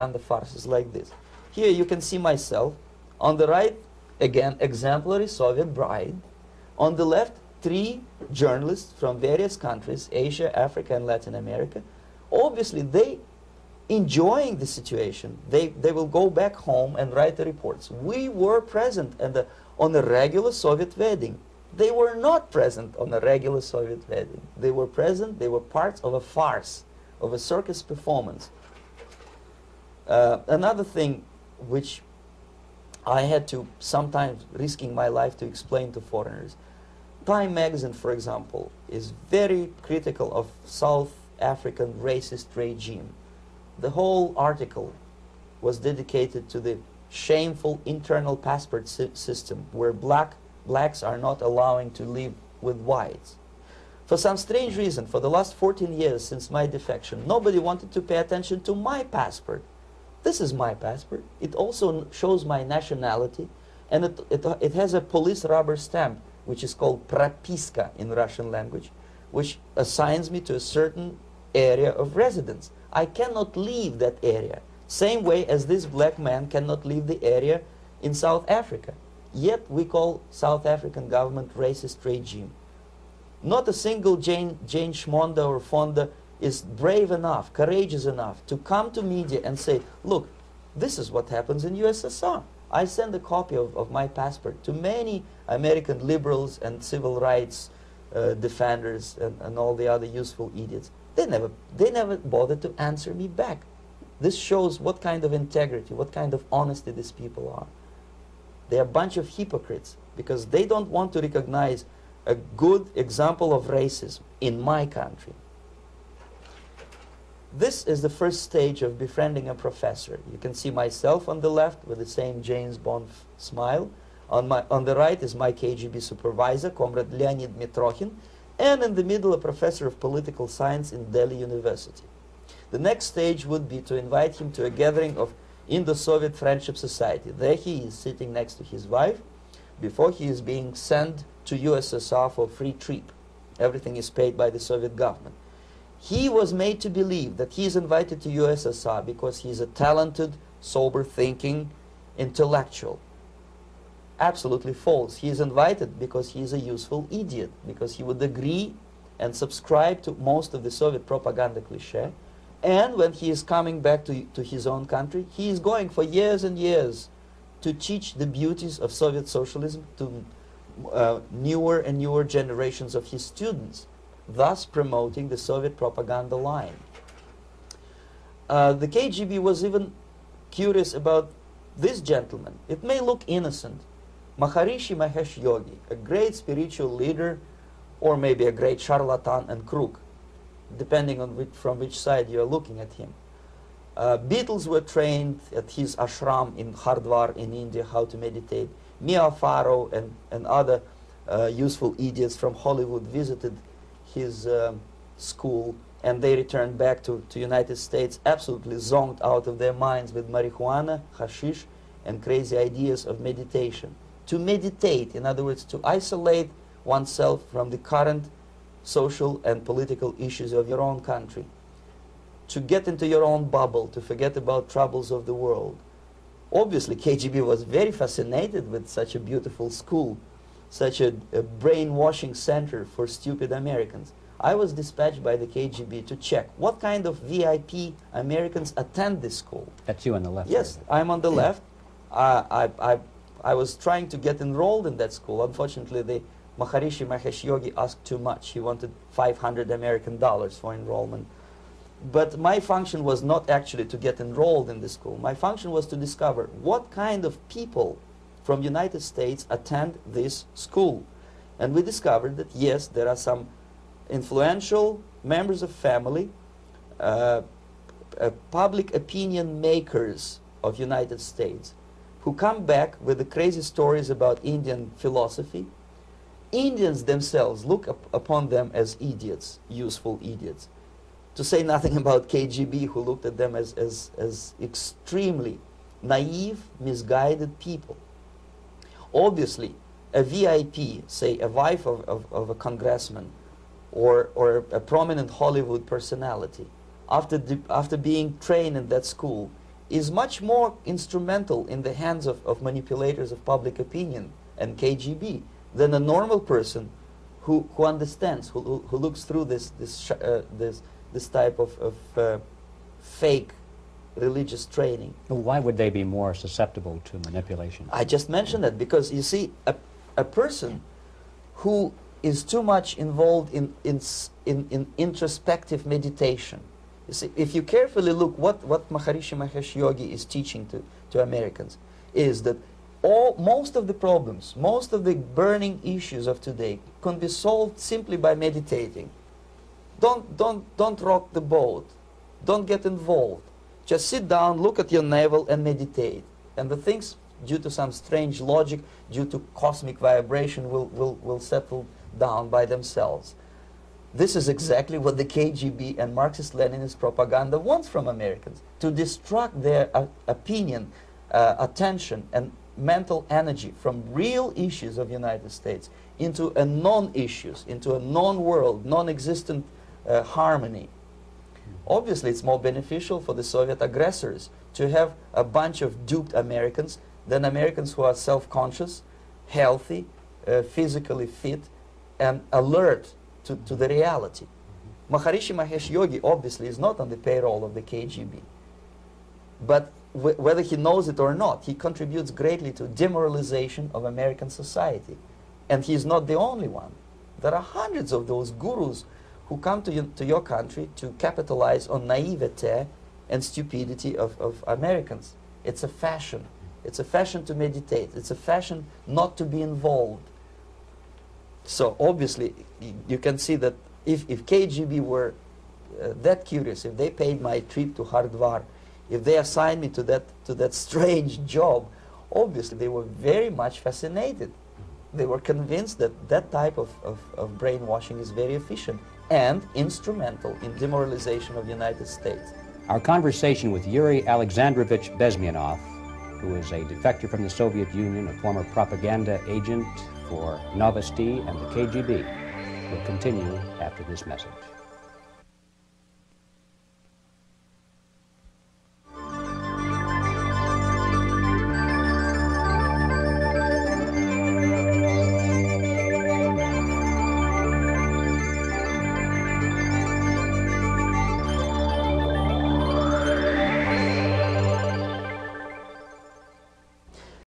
propaganda farces like this. Here you can see myself. On the right, again, exemplary Soviet bride. On the left, 3 journalists from various countries, Asia, Africa, and Latin America. Obviously, they enjoying the situation. They will go back home and write the reports. We were present on a regular Soviet wedding. They were not present on a regular Soviet wedding. They were present, they were parts of a farce, of a circus performance. Another thing which I had to sometimes risking my life to explain to foreigners. Time magazine, for example, is very critical of South African racist regime. The whole article was dedicated to the shameful internal passport system where blacks are not allowing to live with whites. For some strange reason, for the last 14 years since my defection, nobody wanted to pay attention to my passport. This is my passport. It also shows my nationality, and it has a police rubber stamp, which is called propiska in Russian language, which assigns me to a certain area of residence. I cannot leave that area, same way as this black man cannot leave the area in South Africa. Yet we call South African government racist regime. Not a single Jane Schmonda or Fonda is brave enough, courageous enough to come to media and say, look, this is what happens in USSR. I send a copy of my passport to many American liberals and civil rights defenders and all the other useful idiots. They never bothered to answer me back. This shows what kind of integrity, what kind of honesty these people are. They're a bunch of hypocrites because they don't want to recognize a good example of racism in my country. This is the first stage of befriending a professor. You can see myself on the left with the same James Bond smile. On the right is my KGB supervisor, Comrade Leonid Mitrokhin, and in the middle a professor of political science in Delhi University. The next stage would be to invite him to a gathering of Indo-Soviet Friendship Society. There he is sitting next to his wife before he is being sent to USSR for a free trip. Everything is paid by the Soviet government. He was made to believe that he is invited to USSR because he is a talented, sober-thinking intellectual. Absolutely false. He is invited because he is a useful idiot, because he would agree and subscribe to most of the Soviet propaganda cliché. And when he is coming back to his own country, he is going for years and years to teach the beauties of Soviet socialism to newer and newer generations of his students, thus promoting the Soviet propaganda line. The KGB was even curious about this gentleman. It may look innocent. Maharishi Mahesh Yogi, a great spiritual leader, or maybe a great charlatan and crook, depending on from which side you are looking at him. Beatles were trained at his ashram in Hardwar in India how to meditate. Mia Farrow and other useful idiots from Hollywood visited his school, and they returned back to United States absolutely zonked out of their minds with marijuana, hashish, and crazy ideas of meditation. To meditate, in other words, to isolate oneself from the current social and political issues of your own country, to get into your own bubble, to forget about troubles of the world. Obviously, KGB was very fascinated with such a beautiful school, such a brainwashing center for stupid Americans. I was dispatched by the KGB to check what kind of VIP Americans attend this school. That's you on the left. Yes, I'm on the left. I was trying to get enrolled in that school. Unfortunately, the Maharishi Mahesh Yogi asked too much. He wanted $500 American for enrollment. But my function was not actually to get enrolled in the school. My function was to discover what kind of people from United States attend this school. And we discovered that, yes, there are some influential members of family, public opinion makers of United States, who come back with the crazy stories about Indian philosophy. Indians themselves look upon them as idiots, useful idiots. To say nothing about KGB, who looked at them as extremely naive, misguided people. Obviously, a VIP, say a wife of a congressman or a prominent Hollywood personality, after being trained in that school, is much more instrumental in the hands of manipulators of public opinion and KGB than a normal person who understands, who looks through this type of fake religious training. Well, why would they be more susceptible to manipulation? I just mentioned that because, you see, a person who is too much involved in introspective meditation. You see, if you carefully look what Maharishi Mahesh Yogi is teaching to Americans, is that most of the problems, most of the burning issues of today can be solved simply by meditating. Don't rock the boat. Don't get involved. Just sit down, look at your navel and meditate. And the things, due to some strange logic, due to cosmic vibration, will settle down by themselves. This is exactly what the KGB and Marxist-Leninist propaganda wants from Americans, to distract their opinion, attention, and mental energy from real issues of the United States into a non-issues, into a non-world, non-existent harmony. Obviously, it's more beneficial for the Soviet aggressors to have a bunch of duped Americans than Americans who are self-conscious, healthy, physically fit, and alert to the reality. Maharishi Mahesh Yogi obviously is not on the payroll of the KGB. But whether he knows it or not, he contributes greatly to demoralization of American society. And he's not the only one. There are hundreds of those gurus who come to your country to capitalize on naivete and stupidity of Americans. It's a fashion. It's a fashion to meditate. It's a fashion not to be involved. So obviously, you can see that if KGB were that curious, if they paid my trip to Hardwar, if they assigned me to that strange job, obviously they were very much fascinated. They were convinced that that type of brainwashing is very efficient and instrumental in demoralization of the United States. Our conversation with Yuri Alexandrovich Bezmenov, who is a defector from the Soviet Union, a former propaganda agent for Novosti and the KGB, will continue after this message.